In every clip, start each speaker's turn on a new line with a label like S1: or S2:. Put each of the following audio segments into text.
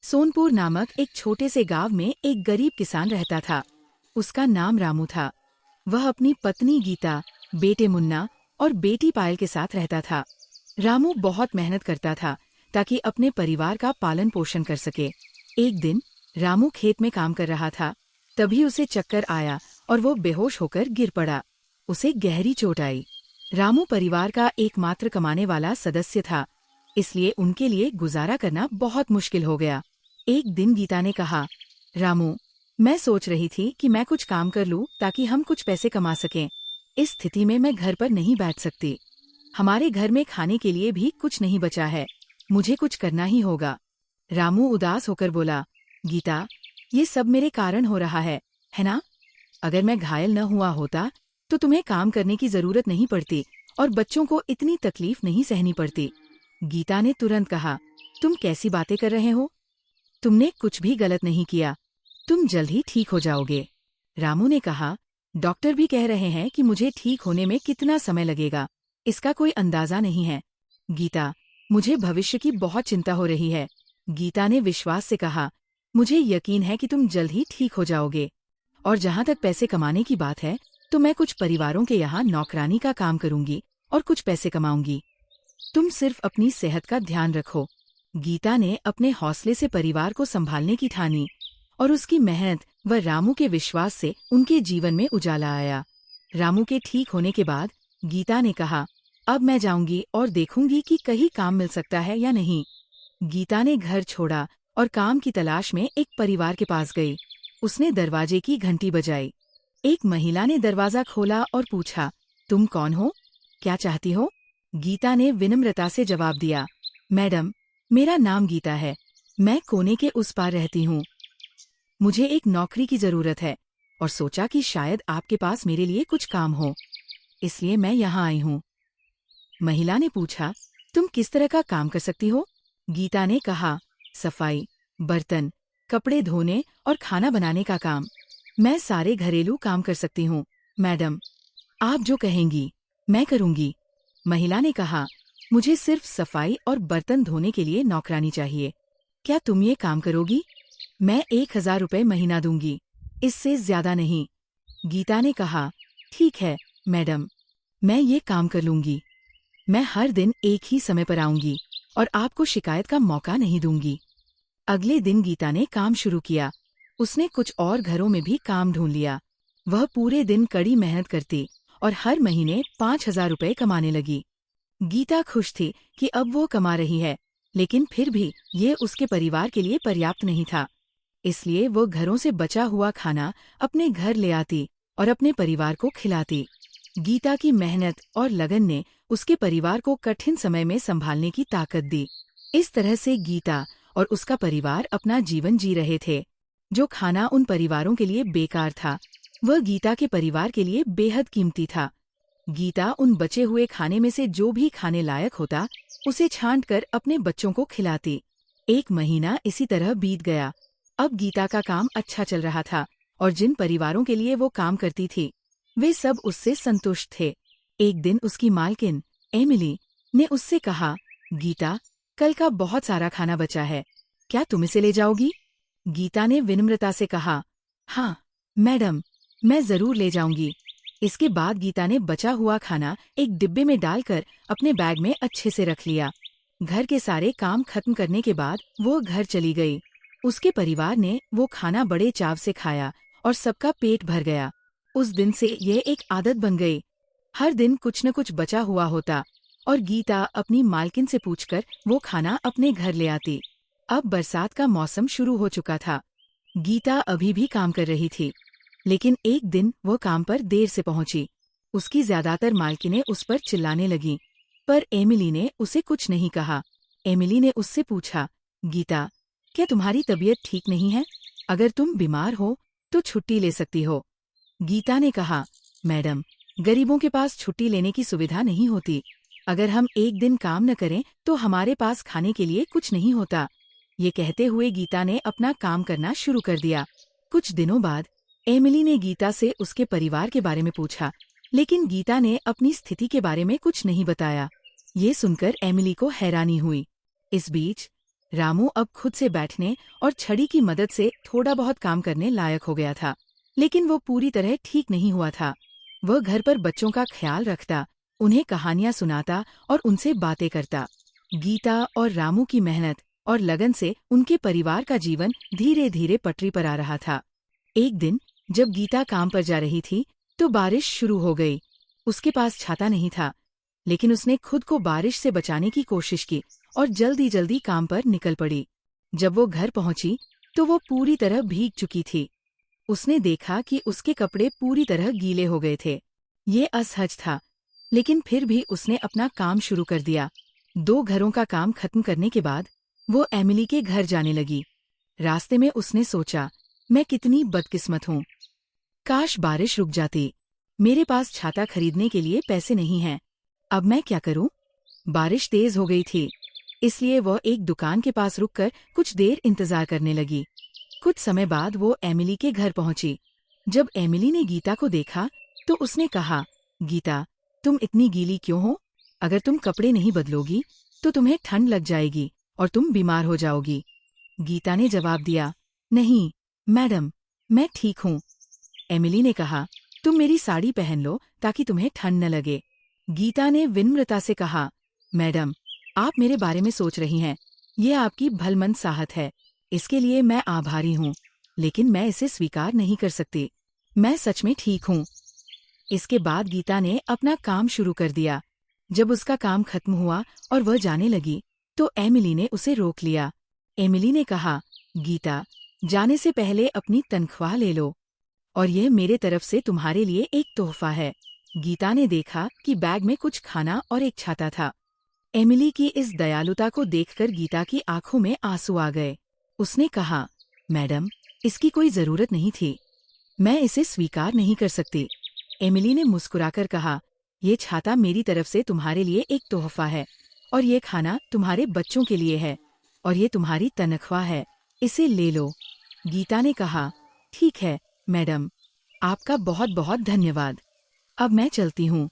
S1: सोनपुर नामक एक छोटे से गांव में एक गरीब किसान रहता था। उसका नाम रामू था। वह अपनी पत्नी गीता, बेटे मुन्ना और बेटी पायल के साथ रहता था। रामू बहुत मेहनत करता था ताकि अपने परिवार का पालन पोषण कर सके। एक दिन रामू खेत में काम कर रहा था, तभी उसे चक्कर आया और वो बेहोश होकर गिर पड़ा। उसे गहरी चोट आई। रामू परिवार का एकमात्र कमाने वाला सदस्य था, इसलिए उनके लिए गुजारा करना बहुत मुश्किल हो गया। एक दिन गीता ने कहा, रामू, मैं सोच रही थी कि मैं कुछ काम कर लूं ताकि हम कुछ पैसे कमा सकें। इस स्थिति में मैं घर पर नहीं बैठ सकती। हमारे घर में खाने के लिए भी कुछ नहीं बचा है। मुझे कुछ करना ही होगा। रामू उदास होकर बोला, गीता, ये सब मेरे कारण हो रहा है ना? अगर मैं घायल न हुआ होता तो तुम्हें काम करने की जरूरत नहीं पड़ती और बच्चों को इतनी तकलीफ नहीं सहनी पड़ती। गीता ने तुरंत कहा, तुम कैसी बातें कर रहे हो? तुमने कुछ भी गलत नहीं किया। तुम जल्द ही ठीक हो जाओगे। रामू ने कहा, डॉक्टर भी कह रहे हैं कि मुझे ठीक होने में कितना समय लगेगा, इसका कोई अंदाजा नहीं है। गीता, मुझे भविष्य की बहुत चिंता हो रही है। गीता ने विश्वास से कहा, मुझे यकीन है कि तुम जल्द ही ठीक हो जाओगे। और जहाँ तक पैसे कमाने की बात है, तो मैं कुछ परिवारों के यहाँ नौकरानी का काम करूंगी और कुछ पैसे कमाऊंगी। तुम सिर्फ अपनी सेहत का ध्यान रखो। गीता ने अपने हौसले से परिवार को संभालने की ठानी और उसकी मेहनत व रामू के विश्वास से उनके जीवन में उजाला आया। रामू के ठीक होने के बाद गीता ने कहा, अब मैं जाऊंगी और देखूंगी कि कहीं काम मिल सकता है या नहीं। गीता ने घर छोड़ा और काम की तलाश में एक परिवार के पास गई। उसने दरवाजे की घंटी बजाई। एक महिला ने दरवाजा खोला और पूछा, तुम कौन हो? क्या चाहती हो? गीता ने विनम्रता से जवाब दिया, मैडम, मेरा नाम गीता है। मैं कोने के उस पार रहती हूँ। मुझे एक नौकरी की जरूरत है और सोचा कि शायद आपके पास मेरे लिए कुछ काम हो, इसलिए मैं यहाँ आई हूँ। महिला ने पूछा, तुम किस तरह का काम कर सकती हो? गीता ने कहा, सफाई, बर्तन, कपड़े धोने और खाना बनाने का काम। मैं सारे घरेलू काम कर सकती हूँ मैडम। आप जो कहेंगी मैं करूँगी। महिला ने कहा, मुझे सिर्फ सफाई और बर्तन धोने के लिए नौकरानी चाहिए। क्या तुम ये काम करोगी? मैं 1000 रुपये महीना दूंगी, इससे ज्यादा नहीं। गीता ने कहा, ठीक है मैडम, मैं ये काम कर लूंगी। मैं हर दिन एक ही समय पर आऊंगी और आपको शिकायत का मौका नहीं दूंगी। अगले दिन गीता ने काम शुरू किया। उसने कुछ और घरों में भी काम ढूंढ लिया। वह पूरे दिन कड़ी मेहनत करती और हर महीने 5000 रुपये कमाने लगी। गीता खुश थी कि अब वो कमा रही है, लेकिन फिर भी ये उसके परिवार के लिए पर्याप्त नहीं था। इसलिए वो घरों से बचा हुआ खाना अपने घर ले आती और अपने परिवार को खिलाती। गीता की मेहनत और लगन ने उसके परिवार को कठिन समय में संभालने की ताकत दी। इस तरह से गीता और उसका परिवार अपना जीवन जी रहे थे। जो खाना उन परिवारों के लिए बेकार था, वह गीता के परिवार के लिए बेहद कीमती था। गीता उन बचे हुए खाने में से जो भी खाने लायक होता, उसे छांटकर अपने बच्चों को खिलाती। एक महीना इसी तरह बीत गया। अब गीता का काम अच्छा चल रहा था और जिन परिवारों के लिए वो काम करती थी, वे सब उससे संतुष्ट थे। एक दिन उसकी मालकिन एमिली ने उससे कहा, गीता, कल का बहुत सारा खाना बचा है, क्या तुम इसे ले जाओगी? गीता ने विनम्रता से कहा, हाँ मैडम, मैं जरूर ले जाऊंगी। इसके बाद गीता ने बचा हुआ खाना एक डिब्बे में डालकर अपने बैग में अच्छे से रख लिया। घर के सारे काम खत्म करने के बाद वो घर चली गई। उसके परिवार ने वो खाना बड़े चाव से खाया और सबका पेट भर गया। उस दिन से ये एक आदत बन गई। हर दिन कुछ न कुछ बचा हुआ होता और गीता अपनी मालकिन से पूछकर वो खाना अपने घर ले आती। अब बरसात का मौसम शुरू हो चुका था। गीता अभी भी काम कर रही थी, लेकिन एक दिन वो काम पर देर से पहुंची। उसकी ज्यादातर मालकिनें उस पर चिल्लाने लगीं, पर एमिली ने उसे कुछ नहीं कहा। एमिली ने उससे पूछा, गीता, क्या तुम्हारी तबीयत ठीक नहीं है? अगर तुम बीमार हो तो छुट्टी ले सकती हो। गीता ने कहा, मैडम, गरीबों के पास छुट्टी लेने की सुविधा नहीं होती। अगर हम एक दिन काम न करें तो हमारे पास खाने के लिए कुछ नहीं होता। ये कहते हुए गीता ने अपना काम करना शुरू कर दिया। कुछ दिनों बाद एमिली ने गीता से उसके परिवार के बारे में पूछा, लेकिन गीता ने अपनी स्थिति के बारे में कुछ नहीं बताया। ये सुनकर एमिली को हैरानी हुई। इस बीच रामू अब खुद से बैठने और छड़ी की मदद से थोड़ा बहुत काम करने लायक हो गया था, लेकिन वो पूरी तरह ठीक नहीं हुआ था। वह घर पर बच्चों का ख्याल रखता, उन्हें कहानियां सुनाता और उनसे बातें करता। गीता और रामू की मेहनत और लगन से उनके परिवार का जीवन धीरे धीरे पटरी पर आ रहा था। एक दिन जब गीता काम पर जा रही थी तो बारिश शुरू हो गई। उसके पास छाता नहीं था, लेकिन उसने खुद को बारिश से बचाने की कोशिश की और जल्दी जल्दी काम पर निकल पड़ी। जब वो घर पहुंची तो वो पूरी तरह भीग चुकी थी। उसने देखा कि उसके कपड़े पूरी तरह गीले हो गए थे। ये असहज था, लेकिन फिर भी उसने अपना काम शुरू कर दिया। 2 घरों का काम खत्म करने के बाद वो एमिली के घर जाने लगी। रास्ते में उसने सोचा, मैं कितनी बदकिस्मत हूँ। काश बारिश रुक जाती। मेरे पास छाता खरीदने के लिए पैसे नहीं हैं। अब मैं क्या करूं? बारिश तेज हो गई थी, इसलिए वह एक दुकान के पास रुककर कुछ देर इंतजार करने लगी। कुछ समय बाद वो एमिली के घर पहुंची। जब एमिली ने गीता को देखा तो उसने कहा, गीता, तुम इतनी गीली क्यों हो? अगर तुम कपड़े नहीं बदलोगी तो तुम्हें ठंड लग जाएगी और तुम बीमार हो जाओगी। गीता ने जवाब दिया, नहीं मैडम, मैं ठीक हूँ। एमिली ने कहा, तुम मेरी साड़ी पहन लो ताकि तुम्हें ठंड न लगे। गीता ने विनम्रता से कहा, मैडम, आप मेरे बारे में सोच रही हैं। ये आपकी भलमंद साहत है, इसके लिए मैं आभारी हूँ, लेकिन मैं इसे स्वीकार नहीं कर सकती। मैं सच में ठीक हूँ। इसके बाद गीता ने अपना काम शुरू कर दिया। जब उसका काम खत्म हुआ और वह जाने लगी तो एमिली ने उसे रोक लिया। एमिली ने कहा, गीता, जाने से पहले अपनी तनख्वाह ले लो, और यह मेरे तरफ से तुम्हारे लिए एक तोहफा है। गीता ने देखा कि बैग में कुछ खाना और एक छाता था। एमिली की इस दयालुता को देखकर गीता की आंखों में आंसू आ गए। उसने कहा, मैडम, इसकी कोई जरूरत नहीं थी। मैं इसे स्वीकार नहीं कर सकती। एमिली ने मुस्कुराकर कहा, ये छाता मेरी तरफ से तुम्हारे लिए एक तोहफा है, और ये खाना तुम्हारे बच्चों के लिए है, और ये तुम्हारी तनख्वाह है, इसे ले लो। गीता ने कहा, ठीक है मैडम, आपका बहुत बहुत धन्यवाद। अब मैं चलती हूँ।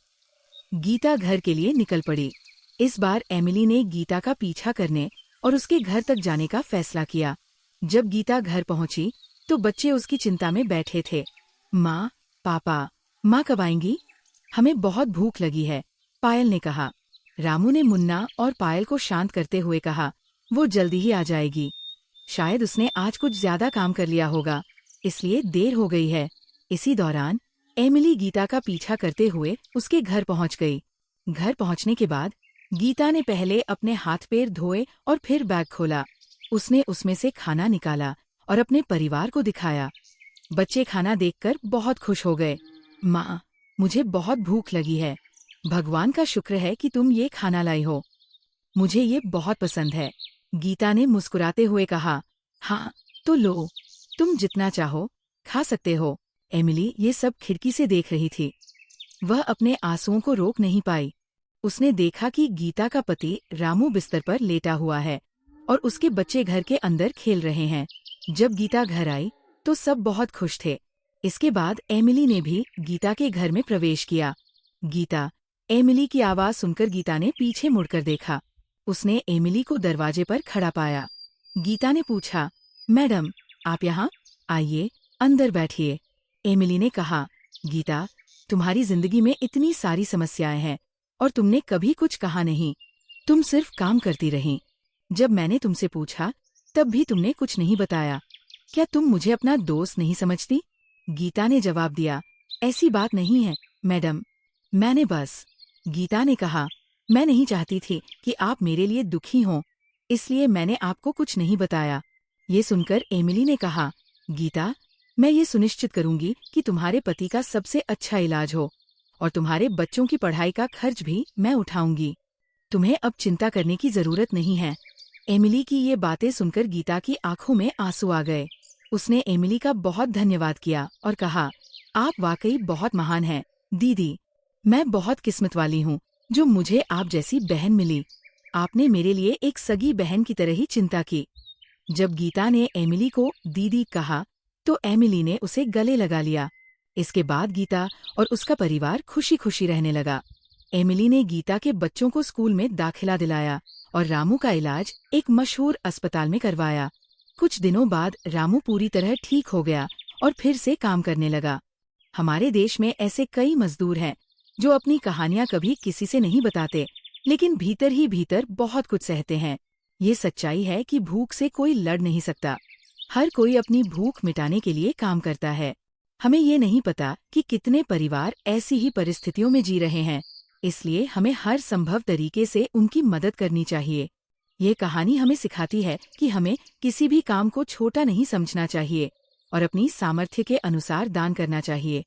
S1: गीता घर के लिए निकल पड़ी। इस बार एमिली ने गीता का पीछा करने और उसके घर तक जाने का फैसला किया। जब गीता घर पहुंची तो बच्चे उसकी चिंता में बैठे थे। माँ, पापा, माँ कब आएंगी? हमें बहुत भूख लगी है, पायल ने कहा। रामू ने मुन्ना और पायल को शांत करते हुए कहा, वो जल्दी ही आ जाएगी। शायद उसने आज कुछ ज्यादा काम कर लिया होगा, इसलिए देर हो गई है। इसी दौरान एमिली गीता का पीछा करते हुए उसके घर पहुंच गई। घर पहुंचने के बाद गीता ने पहले अपने हाथ पैर धोए और फिर बैग खोला। उसने उसमें से खाना निकाला और अपने परिवार को दिखाया। बच्चे खाना देखकर बहुत खुश हो गए। माँ, मुझे बहुत भूख लगी है। भगवान का शुक्र है कि तुम ये खाना लाई हो। मुझे ये बहुत पसंद है। गीता ने मुस्कुराते हुए कहा, हाँ, तो लो, तुम जितना चाहो खा सकते हो। एमिली ये सब खिड़की से देख रही थी। वह अपने आंसुओं को रोक नहीं पाई। उसने देखा कि गीता का पति रामू बिस्तर पर लेटा हुआ है और उसके बच्चे घर के अंदर खेल रहे हैं। जब गीता घर आई तो सब बहुत खुश थे। इसके बाद एमिली ने भी गीता के घर में प्रवेश किया। गीता, एमिली की आवाज सुनकर गीता ने पीछे मुड़कर देखा। उसने एमिली को दरवाजे पर खड़ा पाया। गीता ने पूछा, मैडम, आप यहाँ? आइए, अंदर बैठिए। एमिली ने कहा, गीता, तुम्हारी जिंदगी में इतनी सारी समस्याएं हैं और तुमने कभी कुछ कहा नहीं। तुम सिर्फ काम करती रही। जब मैंने तुमसे पूछा तब भी तुमने कुछ नहीं बताया। क्या तुम मुझे अपना दोस्त नहीं समझती? गीता ने जवाब दिया, ऐसी बात नहीं है मैडम, मैंने बस। गीता ने कहा, मैं नहीं चाहती थी कि आप मेरे लिए दुखी हों, इसलिए मैंने आपको कुछ नहीं बताया। ये सुनकर एमिली ने कहा, गीता, मैं ये सुनिश्चित करूंगी कि तुम्हारे पति का सबसे अच्छा इलाज हो और तुम्हारे बच्चों की पढ़ाई का खर्च भी मैं उठाऊंगी। तुम्हें अब चिंता करने की जरूरत नहीं है। एमिली की ये बातें सुनकर गीता की आंखों में आंसू आ गए। उसने एमिली का बहुत धन्यवाद किया और कहा, आप वाकई बहुत महान हैं दीदी। मैं बहुत किस्मत वाली हूँ जो मुझे आप जैसी बहन मिली। आपने मेरे लिए एक सगी बहन की तरह ही चिंता की। जब गीता ने एमिली को दीदी कहा तो एमिली ने उसे गले लगा लिया। इसके बाद गीता और उसका परिवार खुशी खुशी रहने लगा। एमिली ने गीता के बच्चों को स्कूल में दाखिला दिलाया और रामू का इलाज एक मशहूर अस्पताल में करवाया। कुछ दिनों बाद रामू पूरी तरह ठीक हो गया और फिर से काम करने लगा। हमारे देश में ऐसे कई मजदूर हैं जो अपनी कहानियां कभी किसी से नहीं बताते, लेकिन भीतर ही भीतर बहुत कुछ सहते हैं। ये सच्चाई है कि भूख से कोई लड़ नहीं सकता। हर कोई अपनी भूख मिटाने के लिए काम करता है। हमें ये नहीं पता कि कितने परिवार ऐसी ही परिस्थितियों में जी रहे हैं, इसलिए हमें हर संभव तरीके से उनकी मदद करनी चाहिए। ये कहानी हमें सिखाती है कि हमें किसी भी काम को छोटा नहीं समझना चाहिए और अपनी सामर्थ्य के अनुसार दान करना चाहिए।